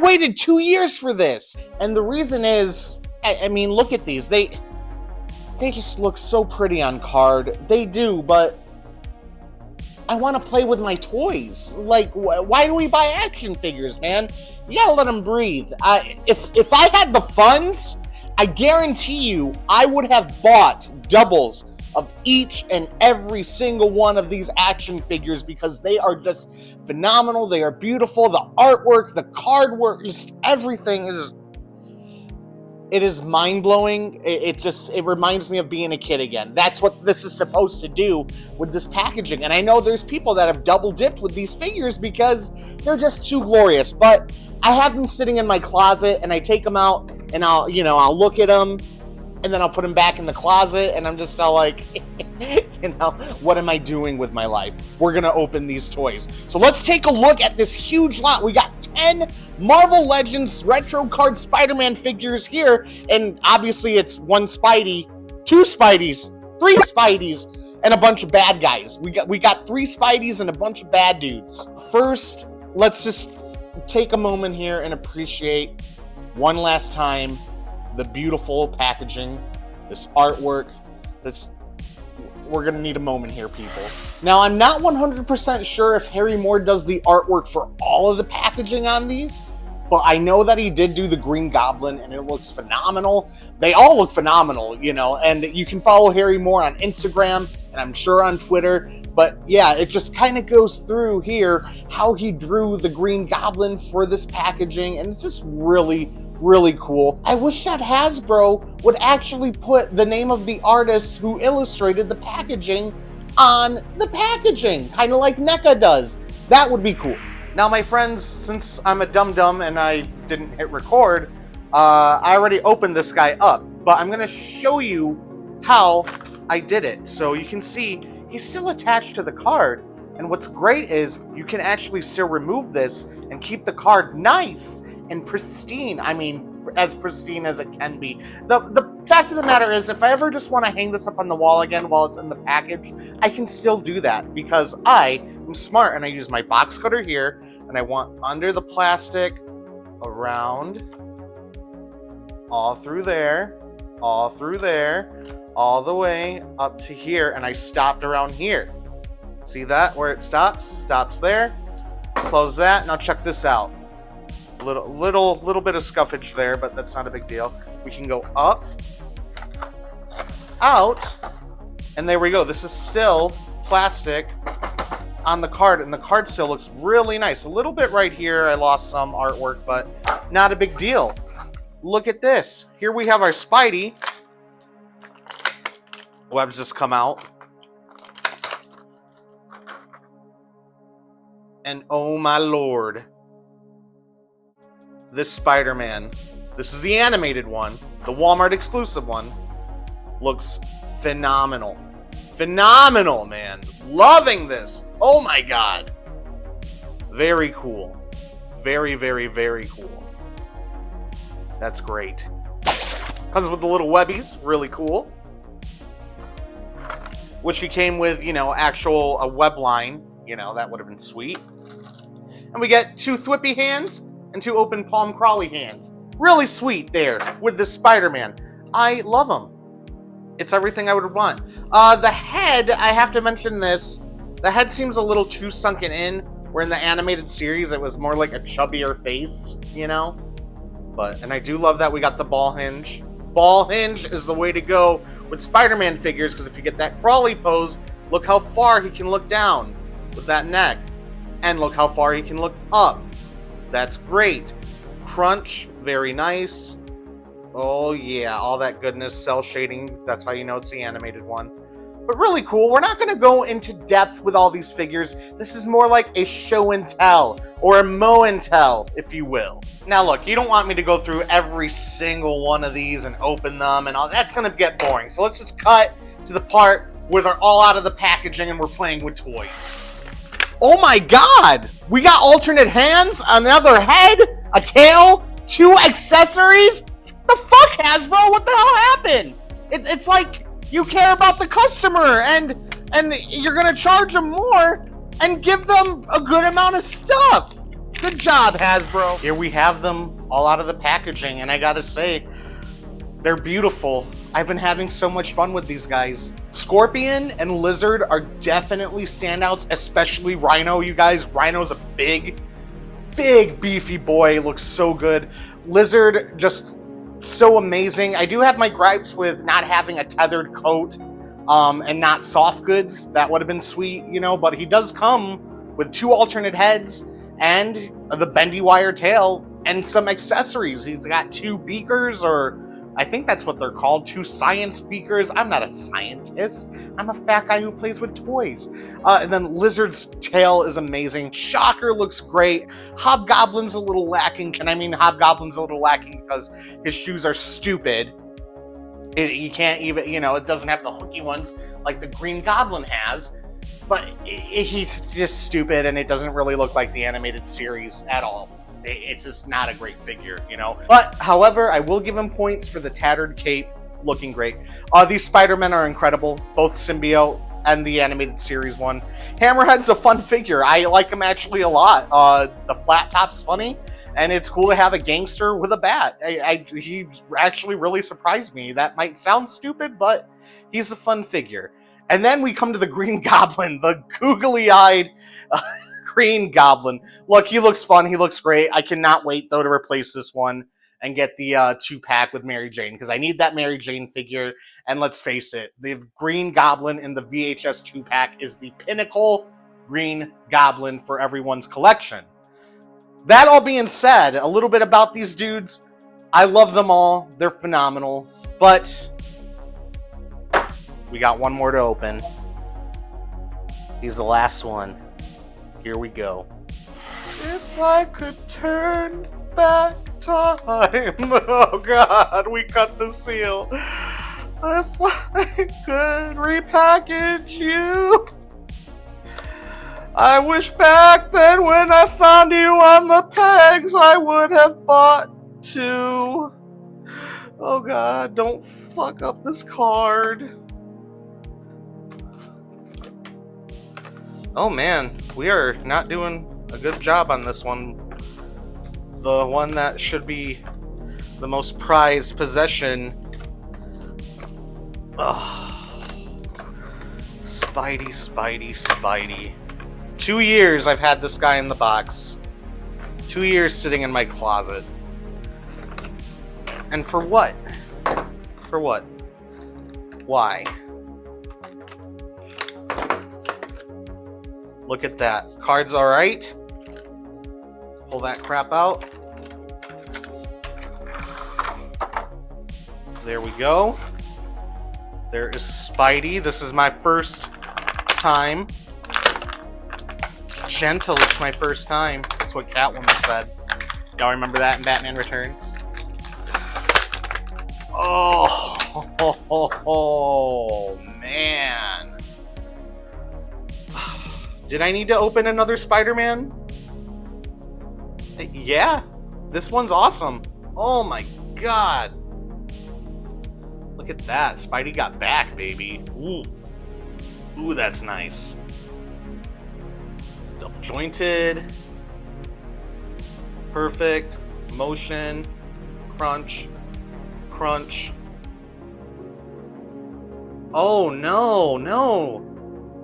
waited 2 years for this. And the reason is, I mean, look at these. They just look so pretty on card. They do, but I want to play with my toys. Like, why do we buy action figures, man? You gotta let them breathe. If I had the funds, I guarantee you I would have bought doubles of each and every single one of these action figures because they are just phenomenal. They are beautiful. The artwork, the card work, just everything is... It is mind-blowing. It reminds me of being a kid again. That's what this is supposed to do with this packaging. And I know there's people that have double-dipped with these figures because they're just too glorious. But I have them sitting in my closet, and I take them out, and I'll look at them, and then I'll put them back in the closet, and I'm just all like, what am I doing with my life? We're going to open these toys. So let's take a look at this huge lot. We got 10 Marvel Legends retro card Spider-Man figures here, and obviously it's one Spidey, two Spideys, three Spideys, and a bunch of bad guys. We got three Spideys and a bunch of bad dudes. First, let's just take a moment here and appreciate one last time the beautiful packaging, this artwork. We're gonna need a moment here, people. Now, I'm not 100% sure if Harry Moore does the artwork for all of the packaging on these, but I know that he did do the Green Goblin, and it looks phenomenal. They all look phenomenal, and you can follow Harry Moore on Instagram, and I'm sure on Twitter, but yeah, it just kind of goes through here how he drew the Green Goblin for this packaging, and it's just really, really cool. I wish that Hasbro would actually put the name of the artist who illustrated the packaging on the packaging, kind of like NECA does. That would be cool. Now, my friends, since I'm a dum-dum and I didn't hit record, I already opened this guy up, but I'm going to show you how I did it. So you can see he's still attached to the card. And what's great is you can actually still remove this and keep the card nice and pristine. I mean, as pristine as it can be. The fact of the matter is, if I ever just want to hang this up on the wall again while it's in the package, I can still do that because I am smart and I use my box cutter here and I want under the plastic, around, all through there, all through there, all the way up to here, and I stopped around here. See that? Where it stops? Stops there. Close that. Now check this out. Little bit of scuffage there, but that's not a big deal. We can go up, out, and there we go. This is still plastic on the card, and the card still looks really nice. A little bit right here, I lost some artwork, but not a big deal. Look at this. Here we have our Spidey. Webs just come out. And oh my lord. This Spider-Man, this is the animated one, the Walmart exclusive one, looks phenomenal. Phenomenal, man. Loving this. Oh my god. Very cool. Very, very, very cool. That's great. Comes with the little webbies. Really cool. Wish he came with, actual a web line. That would have been sweet. And we get two Thwippy hands and two open palm crawly hands. Really sweet there with the Spider-Man. I love him. It's everything I would want. The head, I have to mention this. The head seems a little too sunken in. Where in the animated series, it was more like a chubbier face, And I do love that we got the ball hinge. Ball hinge is the way to go with Spider-Man figures, because if you get that crawly pose, look how far he can look down with that neck. And look how far he can look up. That's great. Crunch, very nice. Oh yeah, all that goodness, cell shading. That's how you know it's the animated one. But really cool. We're not going to go into depth with all these figures. This is more like a show and tell, or a mow and tell, if you will. Now look, you don't want me to go through every single one of these and open them and all. That's going to get boring. So let's just cut to the part where they're all out of the packaging and we're playing with toys. Oh my god! We got alternate hands, another head, a tail, two accessories? The fuck, Hasbro? What the hell happened? It's like you care about the customer and you're gonna charge them more and give them a good amount of stuff. Good job, Hasbro. Here we have them all out of the packaging, and I gotta say, they're beautiful. I've been having so much fun with these guys. Scorpion and Lizard are definitely standouts, especially Rhino, you guys. Rhino's a big, beefy boy. Looks so good. Lizard, just so amazing. I do have my gripes with not having a tethered coat and not soft goods. That would have been sweet, you know, but he does come with 2 alternate heads and the bendy wire tail and some accessories. He's got 2 beakers, or I think that's what they're called, 2 science beakers. I'm not a scientist. I'm a fat guy who plays with toys. And then Lizard's tail is amazing. Shocker looks great. Hobgoblin's a little lacking. And I mean Hobgoblin's a little lacking because his shoes are stupid. You can't even, you know, it doesn't have the hooky ones like the Green Goblin has. But he's just stupid, and it doesn't really look like the animated series at all. It's just not a great figure, you know? But, however, I will give him points for the tattered cape looking great. These Spider-Men are incredible, both Symbiote and the animated series one. Hammerhead's a fun figure. I like him actually a lot. The flat top's funny, and it's cool to have a gangster with a bat. He actually really surprised me. That might sound stupid, but he's a fun figure. And then we come to the Green Goblin, the googly-eyed Green Goblin. Look, he looks fun. He looks great. I cannot wait, though, to replace this one and get the 2-pack with Mary Jane, because I need that Mary Jane figure. And let's face it, the Green Goblin in the VHS 2-pack is the pinnacle Green Goblin for everyone's collection. That all being said, a little bit about these dudes. I love them all. They're phenomenal. But we got one more to open. He's the last one. Here we go. If I could turn back time. Oh God, we cut the seal. If I could repackage you. I wish back then when I found you on the pegs, I would have bought 2. Oh God, don't fuck up this card. Oh man, we are not doing a good job on this one. The one that should be the most prized possession. Oh. Spidey. 2 years I've had this guy in the box. 2 years sitting in my closet. And for what? For what? Why? Look at that. Card's alright. Pull that crap out. There we go. There is Spidey. This is my first time. Gentle, it's my first time. That's what Catwoman said. Y'all remember that in Batman Returns? Oh, man. Did I need to open another Spider-Man? Yeah. This one's awesome. Oh my God. Look at that. Spidey got back, baby. Ooh. Ooh, that's nice. Double jointed. Perfect. Motion. Crunch. Crunch. Oh, no.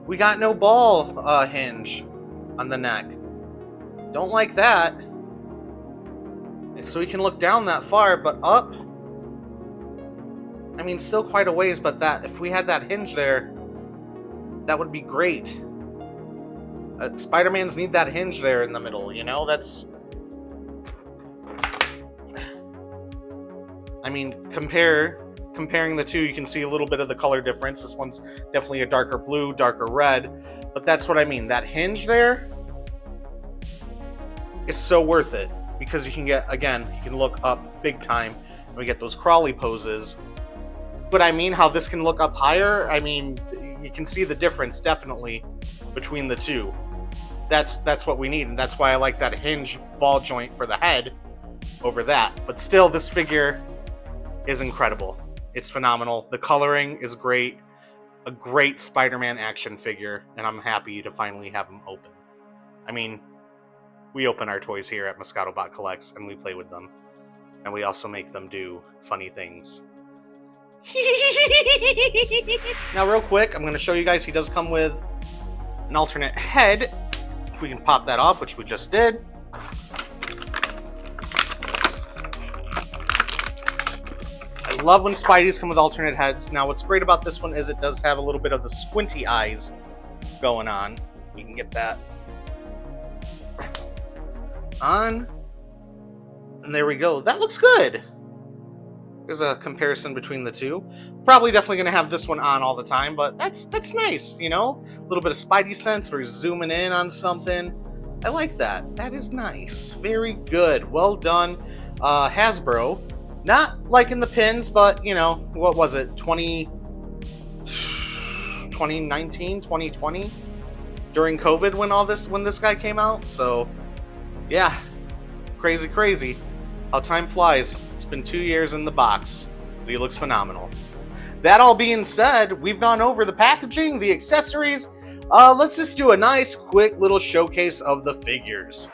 We got no ball hinge on the neck. Don't like that. So we can look down that far, but up. I mean, still quite a ways, but that if we had that hinge there, that would be great. Spider-Mans need that hinge there in the middle, you know? That's... I mean, comparing the two, you can see a little bit of the color difference. This one's definitely a darker blue, darker red, but that's what I mean. That hinge there is so worth it because you can get, again, you can look up big time and we get those crawly poses. But I mean, how this can look up higher, I mean, you can see the difference definitely between the two. That's what we need, and that's why I like that hinge ball joint for the head over that. But still, this figure is incredible. It's phenomenal. The coloring is great. A great Spider-Man action figure, and I'm happy to finally have him open. I mean, we open our toys here at Moscato Bot Collects, and we play with them. And we also make them do funny things. Now, real quick, I'm going to show you guys he does come with an alternate head. If we can pop that off, which we just did. I love when Spideys come with alternate heads. Now, what's great about this one is it does have a little bit of the squinty eyes going on. You can get that on. And there we go. That looks good. There's a comparison between the two. Probably definitely going to have this one on all the time, but that's nice, you know? A little bit of Spidey sense. We're zooming in on something. I like that. That is nice. Very good. Well done, Hasbro. Not liking the pins, but, you know, what was it? 2019, 2020? During COVID when this guy came out. So, yeah. Crazy. How time flies. It's been 2 years in the box, but he looks phenomenal. That all being said, we've gone over the packaging, the accessories. Let's just do a nice, quick little showcase of the figures.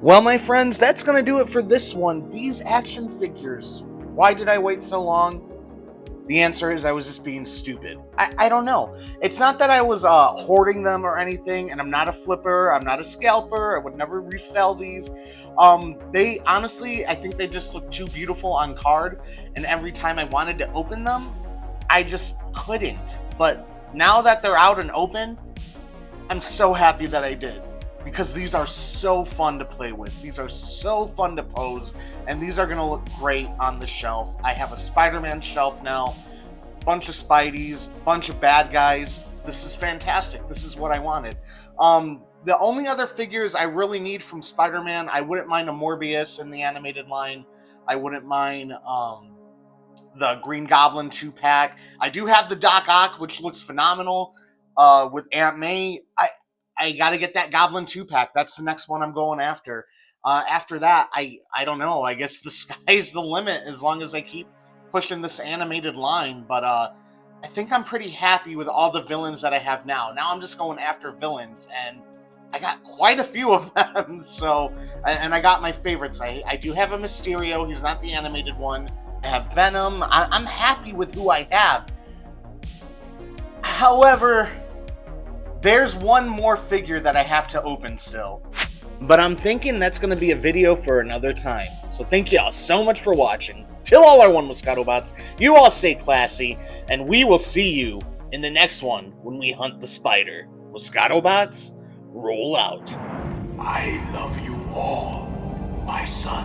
Well, my friends, that's going to do it for this one. These action figures. Why did I wait so long? The answer is I was just being stupid. I don't know. It's not that I was hoarding them or anything, and I'm not a flipper, I'm not a scalper, I would never resell these. They, honestly, I think they just look too beautiful on card, and every time I wanted to open them, I just couldn't. But now that they're out and open, I'm so happy that I did. Because these are so fun to play with. These are so fun to pose. And these are going to look great on the shelf. I have a Spider-Man shelf now. Bunch of Spideys. Bunch of bad guys. This is fantastic. This is what I wanted. The only other figures I really need from Spider-Man, I wouldn't mind a Morbius in the animated line. I wouldn't mind the Green Goblin 2-pack. I do have the Doc Ock, which looks phenomenal with Aunt May. I got to get that Goblin 2-pack. That's the next one I'm going after. After that, I don't know. I guess the sky's the limit as long as I keep pushing this animated line. But I think I'm pretty happy with all the villains that I have now. Now I'm just going after villains, and I got quite a few of them. So, and I got my favorites. I do have a Mysterio. He's not the animated one. I have Venom. I'm happy with who I have. However, there's one more figure that I have to open still. But I'm thinking that's going to be a video for another time. So thank y'all so much for watching. Till all our one Moscato Bots, you all stay classy, and we will see you in the next one when we hunt the spider. Moscato Bots, roll out. I love you all, my son.